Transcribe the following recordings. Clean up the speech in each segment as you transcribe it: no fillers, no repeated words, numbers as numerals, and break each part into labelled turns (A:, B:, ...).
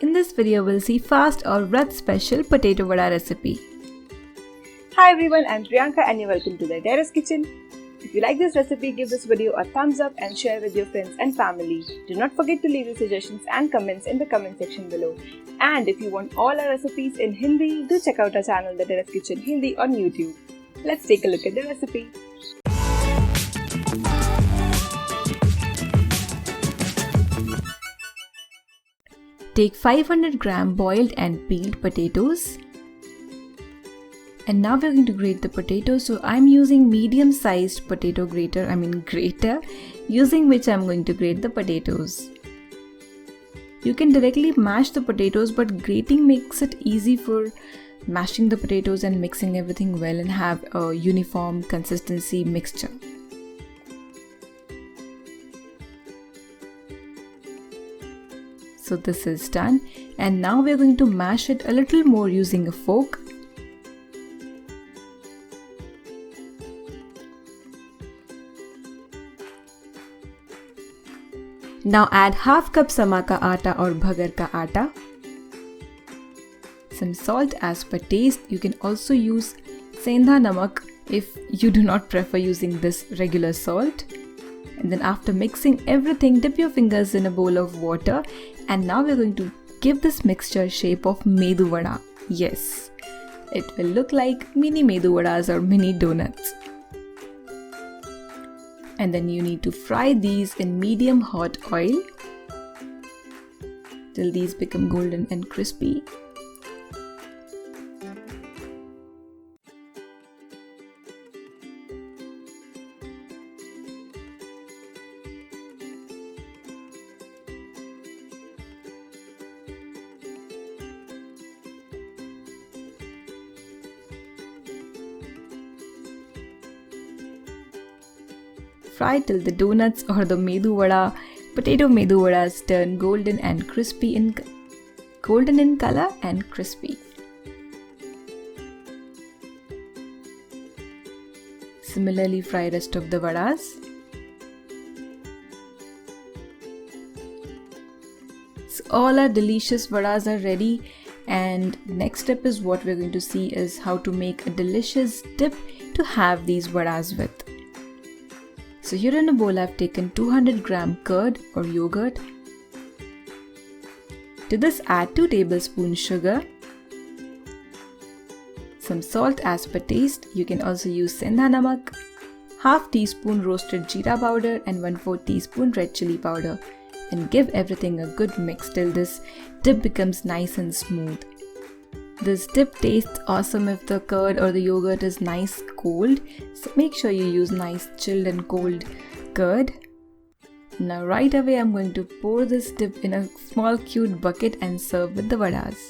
A: In this video, we'll see fast or Vrat special potato vada recipe.
B: Hi everyone, I'm Priyanka and you're welcome to the Terrace kitchen. If you like this recipe, give this video a thumbs up and share with your friends and family. Do not forget to leave your suggestions and comments in the comment section below. And if you want all our recipes in Hindi, do check out our channel, The Terrace Kitchen Hindi on YouTube. Let's take a look at the recipe.
A: Take 500 gram boiled and peeled potatoes. And now we're going to grate the potatoes. So I'm using medium sized potato grater, using which I'm going to grate the potatoes. You can directly mash the potatoes, but grating makes it easy for mashing the potatoes and mixing everything well and have a uniform consistency mixture. So this is done, and now we're going to mash it a little more using a fork. Now add half cup sama ka atta or bhagar ka atta. Some salt as per taste. You can also use sendha namak if you do not prefer using this regular salt. And then after mixing everything, dip your fingers in a bowl of water. And now we're going to give this mixture shape of Medu Vada. Yes, it will look like mini Medu Vadas or mini donuts. And then you need to fry these in medium hot oil till these become golden and crispy. Fry till the donuts or the Medu Vada, potato Medu Vadas turn golden and crispy golden in color and crispy. Similarly, fry rest of the vadas. So all our delicious vadas are ready, and next step is what we're going to see is how to make a delicious dip to have these vadas with. So here in a bowl I've taken 200 gram curd or yogurt. To this add 2 tablespoons sugar, some salt as per taste. You can also use sendha namak, half teaspoon roasted jeera powder and 1/4 teaspoon red chilli powder, and give everything a good mix till this dip becomes nice and smooth. This dip tastes awesome if the curd or the yogurt is nice cold, so make sure you use nice chilled and cold curd. Now right away I'm going to pour this dip in a small cute bucket and serve with the vadas.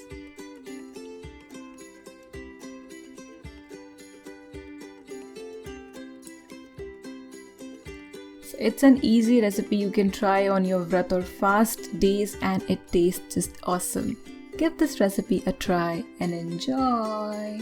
A: So it's an easy recipe you can try on your vrat or fast days, and it tastes just awesome. Give this recipe a try and enjoy!